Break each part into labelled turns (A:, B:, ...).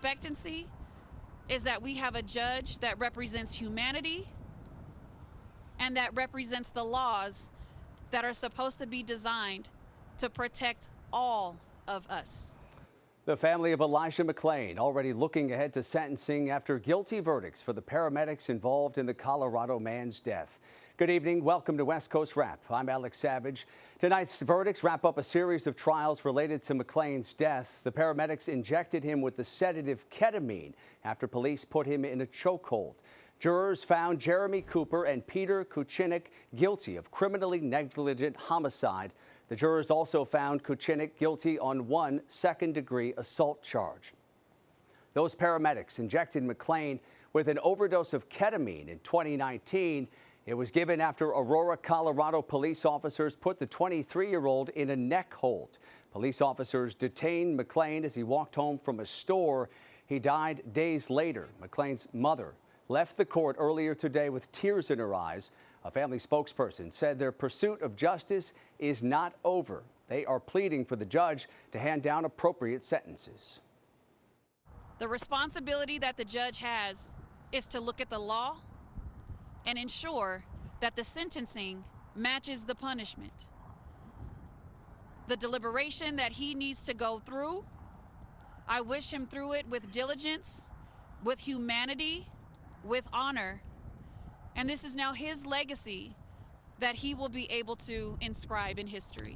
A: expectancy is that we have a judge that represents humanity and that represents the laws that are supposed to be designed to protect all of us.
B: The family of Elijah McClain already looking ahead to sentencing after guilty verdicts for the paramedics involved in the Colorado man's death. Good evening. Welcome to West Coast Wrap. I'm Alex Savage. Tonight's verdicts wrap up a series of trials related to McClain's death. The paramedics injected him with the sedative ketamine after police put him in a chokehold. Jurors found Jeremy Cooper and Peter Kucinich guilty of criminally negligent homicide. The jurors also found Kucinich guilty on one second-degree assault charge. Those paramedics injected McClain with an overdose of ketamine in 2019. It was given after Aurora, Colorado police officers put the 23-year-old in a neck hold. Police officers detained McClain as he walked home from a store. He died days later. McClain's mother left the court earlier today with tears in her eyes. A family spokesperson said their pursuit of justice is not over. They are pleading for the judge to hand down appropriate sentences.
A: The responsibility that the judge has is to look at the law and ensure that the sentencing matches the punishment. The deliberation that he needs to go through, I wish him through it with diligence, with humanity, with honor, and this is now his legacy that he will be able to inscribe in history.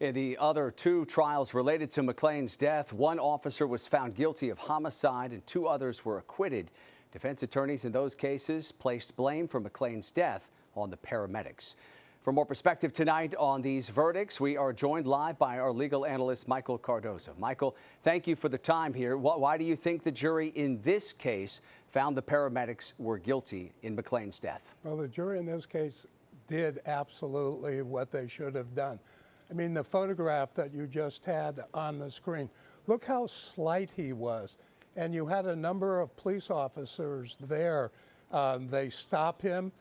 B: In the other two trials related to McClain's death, one officer was found guilty of homicide and two others were acquitted. Defense attorneys in those cases placed blame for McClain's death on the paramedics. For more perspective tonight on these verdicts, we are joined live by our legal analyst, Michael Cardozo. Michael, thank you for the time here. Why do you think the jury in this case found the paramedics were guilty in McClain's death?
C: Well, the jury in this case did absolutely what they should have done. I mean, the photograph that you just had on the screen, look how slight he was. And you had a number of police officers there. They stop him.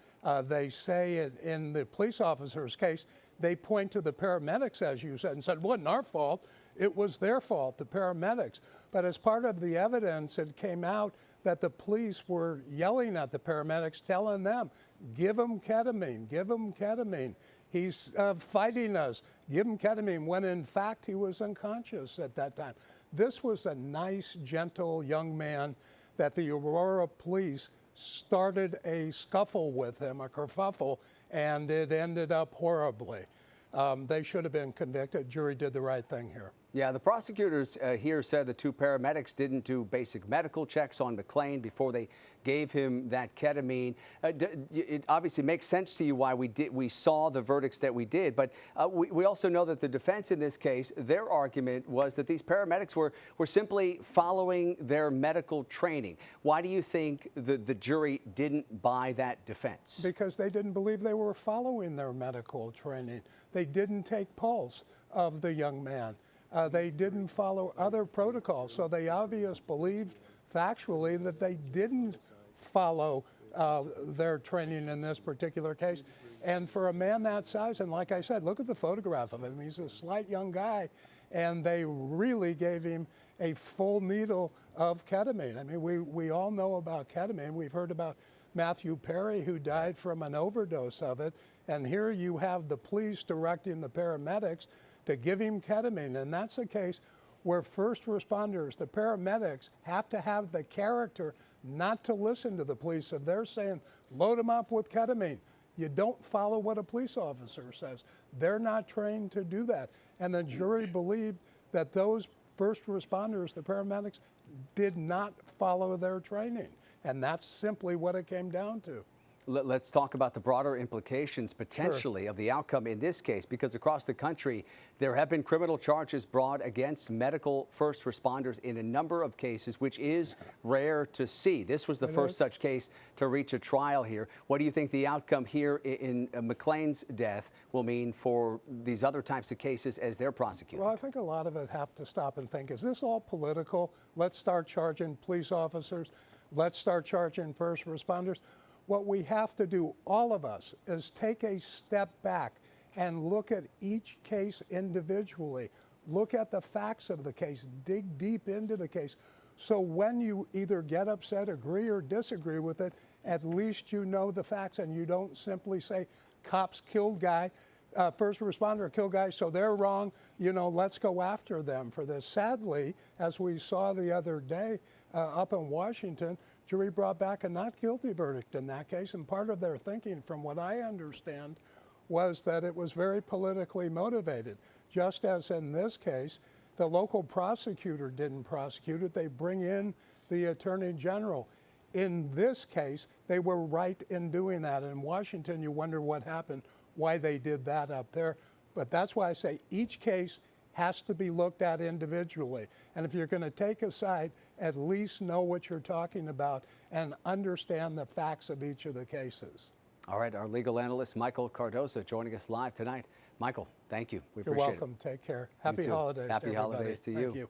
C: They say in the police officer's case, they point to the paramedics, as you said, and said, it wasn't our fault. It was their fault, the paramedics. But as part of the evidence, it came out that the police were yelling at the paramedics, telling them, give him ketamine, give him ketamine. He's fighting us, give him ketamine, when in fact he was unconscious at that time. This was a nice, gentle young man that the Aurora police started a scuffle with him, a kerfuffle, and it ended up horribly. They should have been convicted. Jury did the right thing here.
B: Yeah, the prosecutors here said the two paramedics didn't do basic medical checks on McClain before they gave him that ketamine. It obviously makes sense to you why we saw the verdicts that we did, but we also know that the defense in this case, their argument was that these paramedics were simply following their medical training. Why do you think the jury didn't buy that defense?
C: Because they didn't believe they were following their medical training. They didn't take pulse of the young man. They didn't follow other protocols, so they obviously believed factually that they didn't follow their training in this particular case. And for a man that size, and like I said, look at the photograph of him. He's a slight young guy, and they really gave him a full needle of ketamine. I mean, we all know about ketamine. We've heard about Matthew Perry, who died from an overdose of it, and here you have the police directing the paramedics to give him ketamine, and that's a case where first responders, the paramedics, have to have the character not to listen to the police. If they're saying, load him up with ketamine, you don't follow what a police officer says. They're not trained to do that. And the jury believed that those first responders, the paramedics, did not follow their training. And that's simply what it came down to.
B: Let's talk about the broader implications potentially of the outcome in this case, because across the country, there have been criminal charges brought against medical first responders in a number of cases, which is rare to see. This was the first such case to reach a trial here. What do you think the outcome here in McClain's death will mean for these other types of cases as they're prosecuted?
C: Well, I think a lot of it have to stop and think, is this all political? Let's start charging police officers. Let's start charging first responders. What we have to do, all of us, is take a step back and look at each case individually. look at the facts of the case, dig deep into the case. So when you either get upset, agree, or disagree with it, at least you know the facts and you don't simply say, cops killed guy, first responder killed guy, so they're wrong, let's go after them for this. Sadly, as we saw the other day up in Washington, jury brought back a not guilty verdict in that case, and part of their thinking, from what I understand, was that it was very politically motivated. Just as in this case, the local prosecutor didn't prosecute it, they bring in the attorney general. In this case, they were right in doing that. In Washington, you wonder what happened, why they did that up there. But that's why I say each case has to be looked at individually. And if you're going to take a side, at least know what you're talking about and understand the facts of each of the cases.
B: All right, our legal analyst, Michael Cardoza, joining us live tonight. Michael, thank you. We appreciate it.
C: You're welcome. Take care. Happy holidays.
B: Happy holidays to you.
C: Thank you.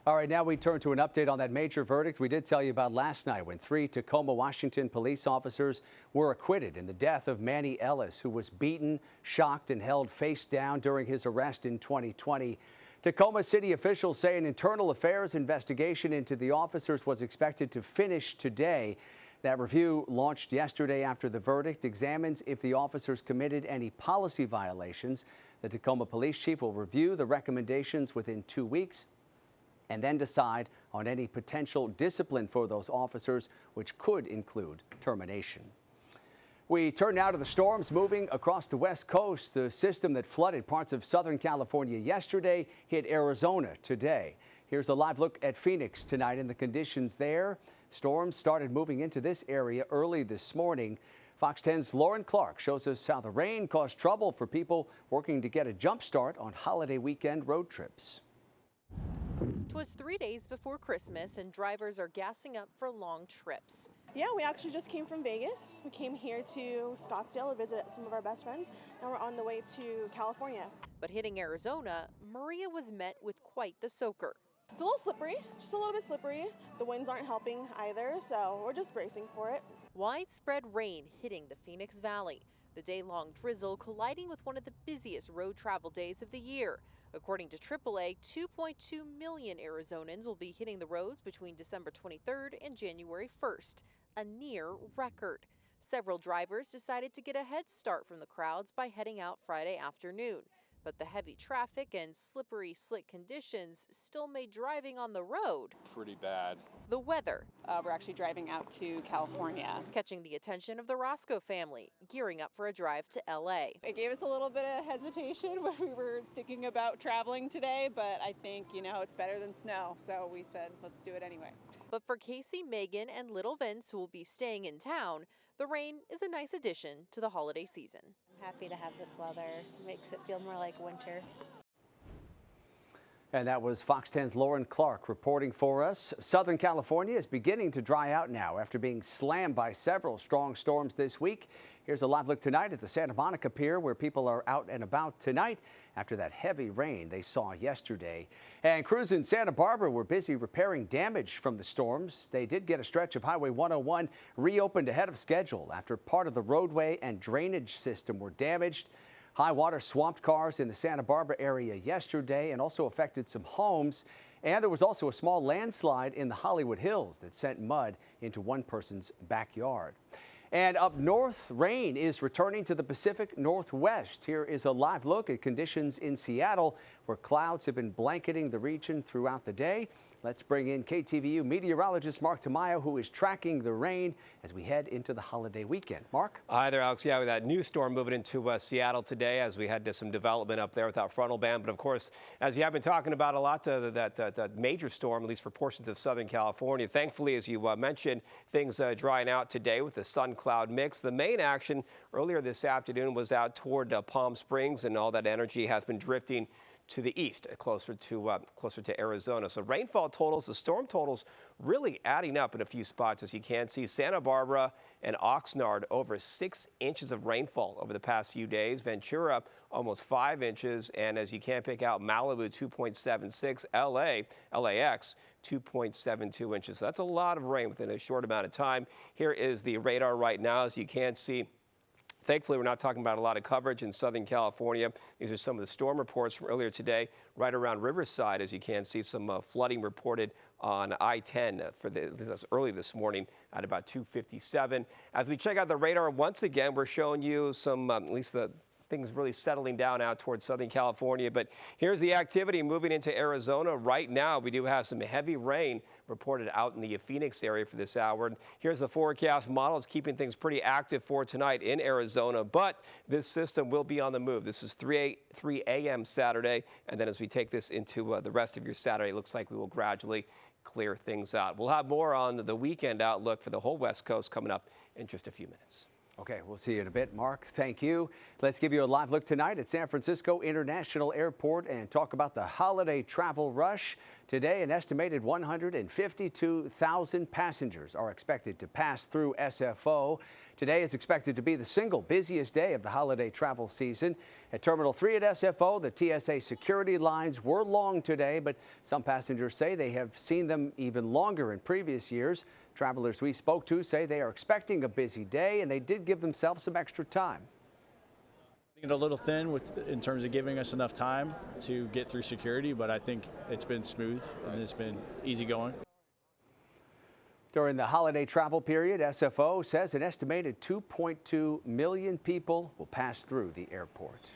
B: All right, now we turn to an update on that major verdict we did tell you about last night when 3 Tacoma, Washington police officers were acquitted in the death of Manny Ellis, who was beaten, shocked, and held face down during his arrest in 2020. Tacoma city officials say an internal affairs investigation into the officers was expected to finish today. That review, launched yesterday after the verdict, examines if the officers committed any policy violations. The Tacoma police chief will review the recommendations within 2 weeks and then decide on any potential discipline for those officers, which could include termination. We turn now to the storms moving across the West Coast. The system that flooded parts of Southern California yesterday hit Arizona today. Here's a live look at Phoenix tonight and the conditions there. Storms started moving into this area early this morning. Fox 10's Lauren Clark shows us how the rain caused trouble for people working to get a jump start on holiday weekend road trips.
D: 'Twas 3 days before Christmas and drivers are gassing up for long trips.
E: Yeah, we actually just came from Vegas. We came here to Scottsdale to visit some of our best friends, and we're on the way to California.
D: But hitting Arizona, Maria was met with quite the soaker.
E: It's a little slippery, just a little bit slippery. The winds aren't helping either, so we're just bracing for it.
D: Widespread rain hitting the Phoenix Valley. The day-long drizzle colliding with one of the busiest road travel days of the year. According to AAA, 2.2 million Arizonans will be hitting the roads between December 23rd and January 1st, a near record. Several drivers decided to get a head start from the crowds by heading out Friday afternoon. But the heavy traffic and slippery, slick conditions still made driving on the road
F: pretty bad.
D: The weather.
G: We're actually driving out to California.
D: Catching the attention of the Roscoe family, gearing up for a drive to LA.
G: It gave us a little bit of hesitation when we were thinking about traveling today, but I think, it's better than snow. So we said, let's do it anyway.
D: But for Casey, Megan, and little Vince, who will be staying in town, the rain is a nice addition to the holiday season.
H: Happy to have this weather. Makes it feel more like winter.
B: And that was Fox 10's Lauren Clark reporting for us. Southern California is beginning to dry out now after being slammed by several strong storms this week. Here's a live look tonight at the Santa Monica Pier, where people are out and about tonight after that heavy rain they saw yesterday. And crews in Santa Barbara were busy repairing damage from the storms. They did get a stretch of Highway 101 reopened ahead of schedule after part of the roadway and drainage system were damaged. High water swamped cars in the Santa Barbara area yesterday and also affected some homes. And there was also a small landslide in the Hollywood Hills that sent mud into one person's backyard. And up north, rain is returning to the Pacific Northwest. Here is a live look at conditions in Seattle, where clouds have been blanketing the region throughout the day. Let's bring in KTVU meteorologist Mark Tamayo, who is tracking the rain as we head into the holiday weekend. Mark?
I: Hi there, Alex. Yeah, with that new storm moving into Seattle today, as we had some development up there with that frontal band. But of course, as you have been talking about a lot, that major storm, at least for portions of Southern California. Thankfully, as you mentioned, things drying out today with the sun-cloud mix. The main action earlier this afternoon was out toward Palm Springs, and all that energy has been drifting to the east, closer to Arizona. So rainfall totals, the storm totals really adding up in a few spots, as you can see. Santa Barbara and Oxnard over 6 inches of rainfall over the past few days. Ventura almost 5 inches, and as you can pick out, Malibu 2.76, LAX 2.72 inches. So that's a lot of rain within a short amount of time. Here is the radar right now, as you can see. Thankfully, we're not talking about a lot of coverage in Southern California. These are some of the storm reports from earlier today, right around Riverside. As you can see, some flooding reported on I-10 early this morning at about 2:57. As we check out the radar once again, we're showing you some, at least the things really settling down out towards Southern California. But here's the activity moving into Arizona right now. We do have some heavy rain reported out in the Phoenix area for this hour. And here's the forecast model. It's keeping things pretty active for tonight in Arizona, but this system will be on the move. This is 3 a.m. Saturday, and then as we take this into the rest of your Saturday, it looks like we will gradually clear things out. We'll have more on the weekend outlook for the whole West Coast coming up in just a few minutes.
B: Okay, we'll see you in a bit, Mark. Thank you. Let's give you a live look tonight at San Francisco International Airport and talk about the holiday travel rush. Today, an estimated 152,000 passengers are expected to pass through SFO. Today is expected to be the single busiest day of the holiday travel season. At Terminal 3 at SFO, the TSA security lines were long today, but some passengers say they have seen them even longer in previous years. Travelers we spoke to say they are expecting a busy day, and they did give themselves some extra time.
F: A little thin in terms of giving us enough time to get through security, but I think it's been smooth and it's been easy going.
B: During the holiday travel period, SFO says an estimated 2.2 million people will pass through the airport.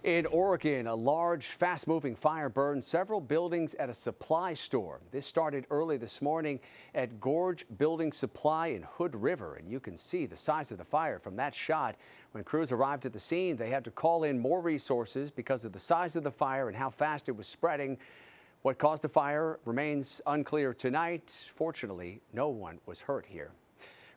B: In Oregon, a large, fast-moving fire burned several buildings at a supply store. This started early this morning at Gorge Building Supply in Hood River, and you can see the size of the fire from that shot. When crews arrived at the scene, they had to call in more resources because of the size of the fire and how fast it was spreading. What caused the fire remains unclear tonight. Fortunately, no one was hurt here.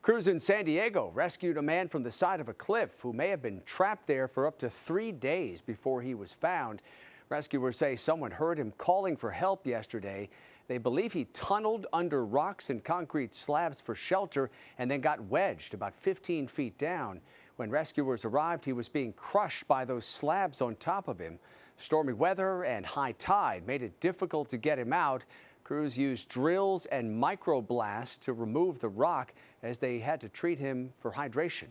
B: Crews in San Diego rescued a man from the side of a cliff who may have been trapped there for up to 3 days before he was found. Rescuers say someone heard him calling for help yesterday. They believe he tunneled under rocks and concrete slabs for shelter and then got wedged about 15 feet down. When rescuers arrived, he was being crushed by those slabs on top of him. Stormy weather and high tide made it difficult to get him out. Crews used drills and microblasts to remove the rock as they had to treat him for hydration.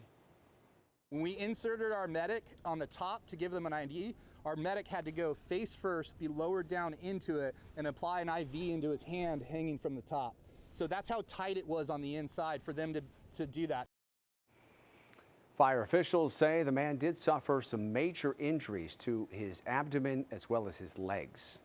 J: When we inserted our medic on the top to give them an ID, our medic had to go face first, be lowered down into it, and apply an IV into his hand hanging from the top. So that's how tight it was on the inside for them to do that.
B: Fire officials say the man did suffer some major injuries to his abdomen as well as his legs.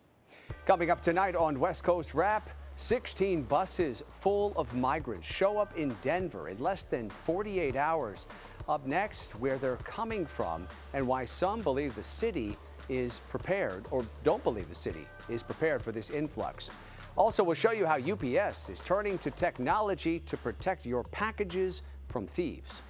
B: Coming up tonight on West Coast Wrap, 16 buses full of migrants show up in Denver in less than 48 hours. Up next, where they're coming from and why some believe the city is prepared or don't believe the city is prepared for this influx. Also, we'll show you how UPS is turning to technology to protect your packages from thieves.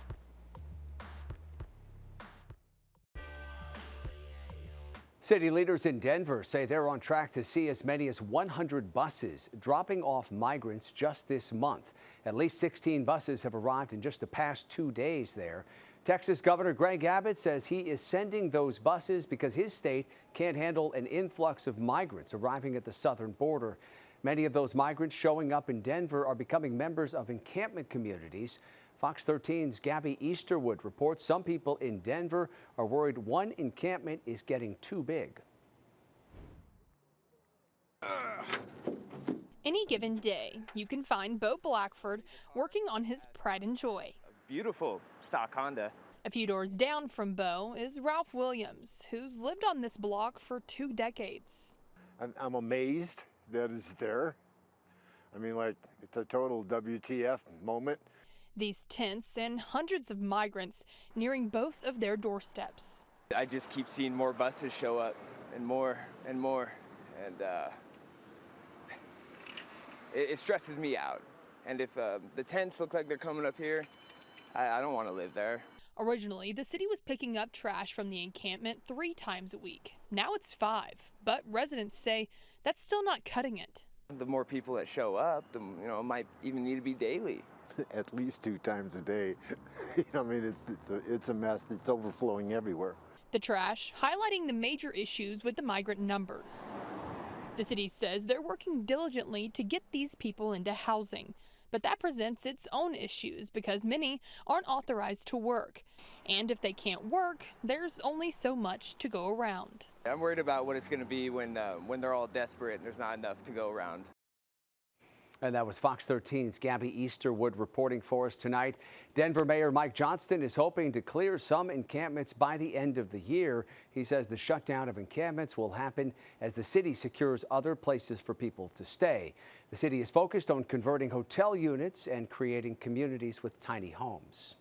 B: City leaders in Denver say they're on track to see as many as 100 buses dropping off migrants just this month. At least 16 buses have arrived in just the past 2 days there. Texas Governor Greg Abbott says he is sending those buses because his state can't handle an influx of migrants arriving at the southern border. Many of those migrants showing up in Denver are becoming members of encampment communities. Fox 13's Gabby Easterwood reports some people in Denver are worried one encampment is getting too big.
K: Any given day, you can find Bo Blackford working on his pride and joy.
L: Beautiful stock Honda.
K: A few doors down from Bo is Ralph Williams, who's lived on this block for 2 decades.
M: I'm amazed that it's there. I mean, like, it's a total WTF moment.
K: These tents and hundreds of migrants nearing both of their doorsteps.
L: I just keep seeing more buses show up and more and more. And it stresses me out. And if the tents look like they're coming up here, I don't want to live there.
K: Originally, the city was picking up trash from the encampment 3 times a week. Now it's 5, but residents say that's still not cutting it.
L: The more people that show up, the it might even need to be daily.
M: At least 2 times a day. I mean, it's a mess. It's overflowing everywhere.
K: The trash highlighting the major issues with the migrant numbers. The city says they're working diligently to get these people into housing, But that presents its own issues because many aren't authorized to work. And if they can't work, there's only so much to go around.
L: I'm worried about what it's going to be when they're all desperate and there's not enough to go around.
B: And that was Fox 13's Gabby Easterwood reporting for us tonight. Denver Mayor Mike Johnston is hoping to clear some encampments by the end of the year. He says the shutdown of encampments will happen as the city secures other places for people to stay. The city is focused on converting hotel units and creating communities with tiny homes.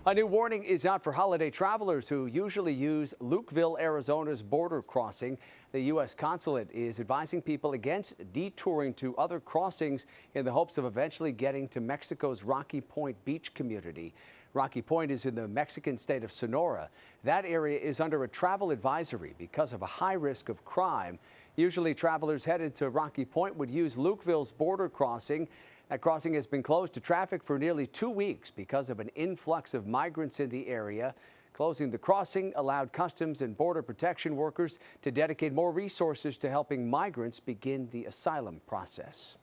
B: A new warning is out for holiday travelers who usually use Lukeville, Arizona's border crossing. The U.S. consulate is advising people against detouring to other crossings in the hopes of eventually getting to Mexico's Rocky Point beach community. Rocky Point is in the Mexican state of Sonora. That area is under a travel advisory because of a high risk of crime. Usually travelers headed to Rocky Point would use Lukeville's border crossing. That crossing has been closed to traffic for nearly 2 weeks because of an influx of migrants in the area. Closing the crossing allowed Customs and Border Protection workers to dedicate more resources to helping migrants begin the asylum process.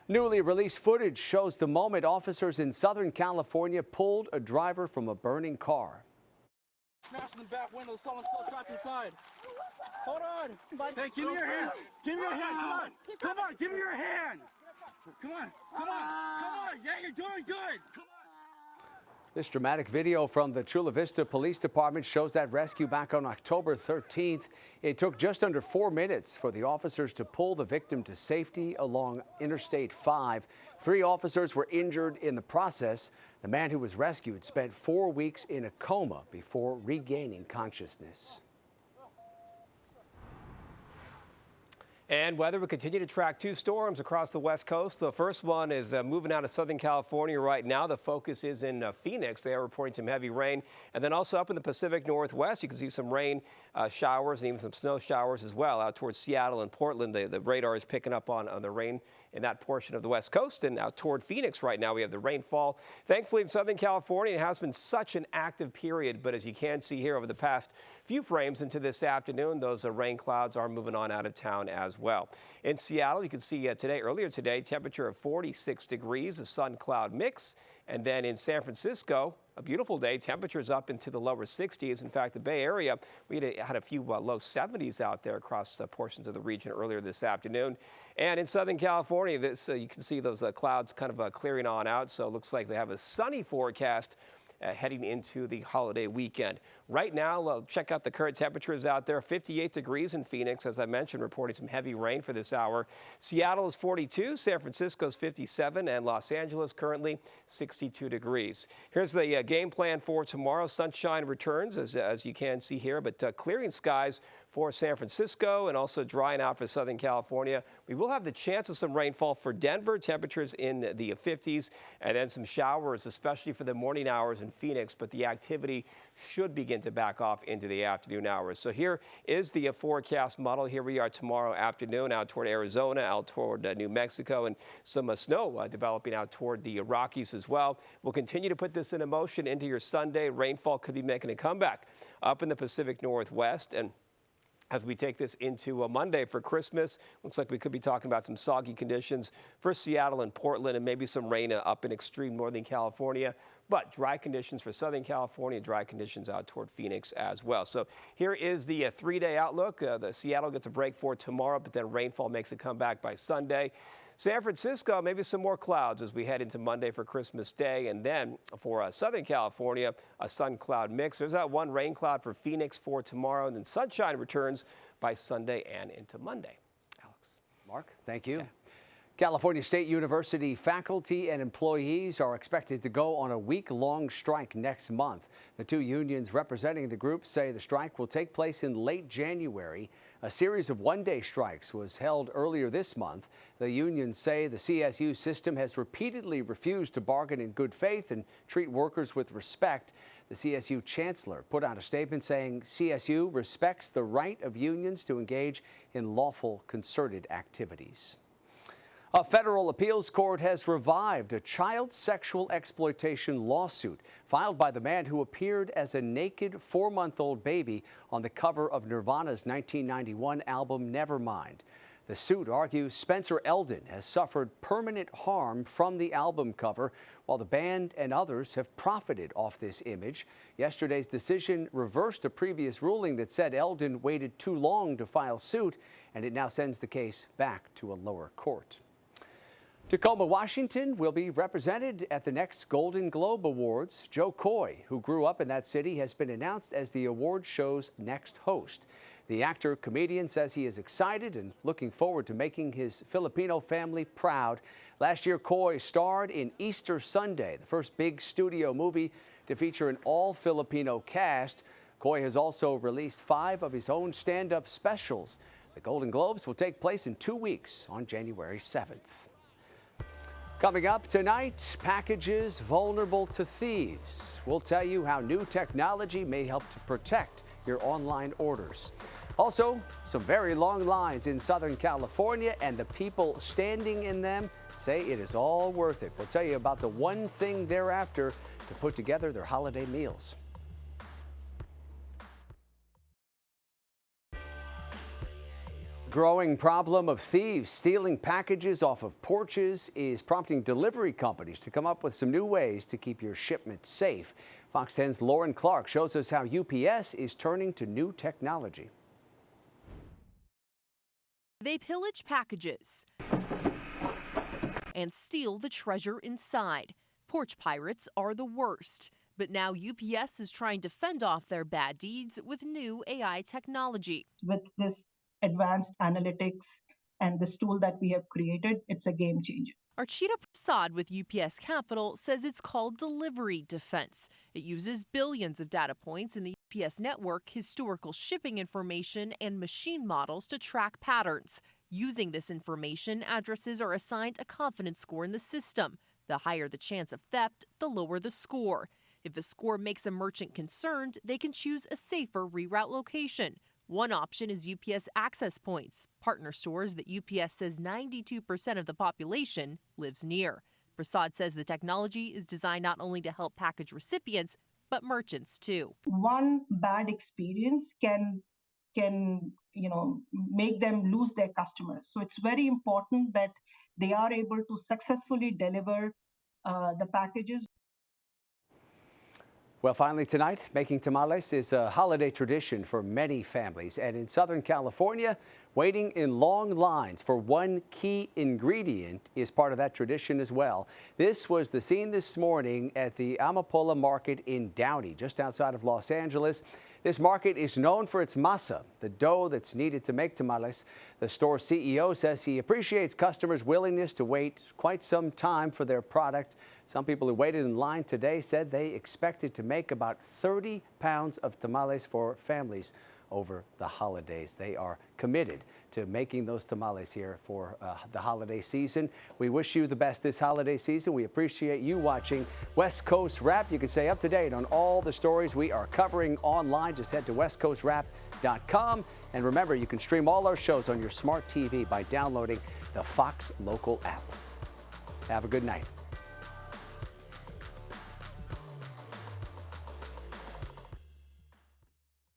B: Newly released footage shows the moment officers in Southern California pulled a driver from a burning car.
N: Smashing the back window, someone's still trapped inside. Hold on. Hey, give me your hand. Give me your hand. Come on. Come on, give me your hand. Come on, come on, come on. Yeah, you're doing good. Come on.
B: This dramatic video from the Chula Vista Police Department shows that rescue back on October 13th. It took just under 4 minutes for the officers to pull the victim to safety along Interstate 5. 3 officers were injured in the process. The man who was rescued spent 4 weeks in a coma before regaining consciousness.
I: And weather will continue to track 2 storms across the West Coast. The first one is moving out of Southern California right now. The focus is in Phoenix. They are reporting some heavy rain. And then also up in the Pacific Northwest, you can see some rain showers and even some snow showers as well out towards Seattle and Portland. The radar is picking up on the rain in that portion of the West Coast. And out toward Phoenix right now, we have the rainfall. Thankfully, in Southern California, it has been such an active period. But as you can see here over the past few frames into this afternoon, those rain clouds are moving on out of town as well. In Seattle, you can see earlier today, temperature of 46 degrees, a sun-cloud mix. And then in San Francisco, a beautiful day, temperatures up into the lower 60s. In fact, the Bay Area, we had a few low 70s out there across portions of the region earlier this afternoon. And in Southern California, you can see those clouds kind of clearing on out. So it looks like they have a sunny forecast heading into the holiday weekend. Right now, check out the current temperatures out there. 58 degrees in Phoenix, as I mentioned, reporting some heavy rain for this hour. Seattle is 42, San Francisco is 57, and Los Angeles currently 62 degrees. Here's the game plan for tomorrow. Sunshine returns, as you can see here, but clearing skies for San Francisco and also drying out for Southern California. We will have the chance of some rainfall for Denver, temperatures in the 50s, and then some showers, especially for the morning hours in Phoenix, but the activity should begin to back off into the afternoon hours. So here is the forecast model. Here we are tomorrow afternoon out toward Arizona, out toward New Mexico, and some snow developing out toward the Rockies as well. We'll continue to put this into motion into your Sunday. Rainfall could be making a comeback up in the Pacific Northwest. And as we take this into a Monday for Christmas, looks like we could be talking about some soggy conditions for Seattle and Portland and maybe some rain up in extreme Northern California, but dry conditions for Southern California, dry conditions out toward Phoenix as well. So here is the 3-day outlook. The Seattle gets a break for tomorrow, but then rainfall makes a comeback by Sunday. San Francisco, maybe some more clouds as we head into Monday for Christmas Day. And then for Southern California, a sun-cloud mix. There's that one rain cloud for Phoenix for tomorrow. And then sunshine returns by Sunday and into Monday. Alex.
B: Mark, thank you. Okay. California State University faculty and employees are expected to go on a week-long strike next month. The 2 unions representing the group say the strike will take place in late January. A series of one-day strikes was held earlier this month. The unions say the CSU system has repeatedly refused to bargain in good faith and treat workers with respect. The CSU chancellor put out a statement saying CSU respects the right of unions to engage in lawful concerted activities. A federal appeals court has revived a child sexual exploitation lawsuit filed by the man who appeared as a naked 4-month-old baby on the cover of Nirvana's 1991 album Nevermind. The suit argues Spencer Eldon has suffered permanent harm from the album cover, while the band and others have profited off this image. Yesterday's decision reversed a previous ruling that said Eldon waited too long to file suit, and it now sends the case back to a lower court. Tacoma, Washington will be represented at the next Golden Globe Awards. Joe Coy, who grew up in that city, has been announced as the award show's next host. The actor-comedian says he is excited and looking forward to making his Filipino family proud. Last year, Coy starred in Easter Sunday, the first big studio movie to feature an all-Filipino cast. Coy has also released 5 of his own stand-up specials. The Golden Globes will take place in 2 weeks on January 7th. Coming up tonight, packages vulnerable to thieves. We'll tell you how new technology may help to protect your online orders. Also, some very long lines in Southern California, and the people standing in them say it is all worth it. We'll tell you about the one thing they're after to put together their holiday meals. Growing problem of thieves stealing packages off of porches is prompting delivery companies to come up with some new ways to keep your shipments safe. Fox 10's Lauren Clark shows us how UPS is turning to new technology.
O: They pillage packages and steal the treasure inside. Porch pirates are the worst. But now UPS is trying to fend off their bad deeds with new AI technology.
P: With this advanced analytics and this tool that we have created, it's a game changer.
O: Archita Prasad with UPS Capital says it's called Delivery Defense. It uses billions of data points in the UPS network, historical shipping information, and machine models to track patterns. Using this information, addresses are assigned a confidence score in the system. The higher the chance of theft, the lower the score. If the score makes a merchant concerned, they can choose a safer reroute location. One option is UPS Access Points, partner stores that UPS says 92% of the population lives near. Prasad says the technology is designed not only to help package recipients, but merchants too.
P: One bad experience can make them lose their customers. So it's very important that they are able to successfully deliver the packages.
B: Well, finally tonight, making tamales is a holiday tradition for many families. And in Southern California, waiting in long lines for one key ingredient is part of that tradition as well. This was the scene this morning at the Amapola Market in Downey, just outside of Los Angeles. This market is known for its masa, the dough that's needed to make tamales. The store CEO says he appreciates customers' willingness to wait quite some time for their product. Some people who waited in line today said they expected to make about 30 pounds of tamales for families over the holidays. They are committed to making those tamales here for the holiday season. We wish you the best this holiday season. We appreciate you watching West Coast Wrap. You can stay up to date on all the stories we are covering online. Just head to westcoastwrap.com. And remember, you can stream all our shows on your smart TV by downloading the Fox Local app. Have a good night.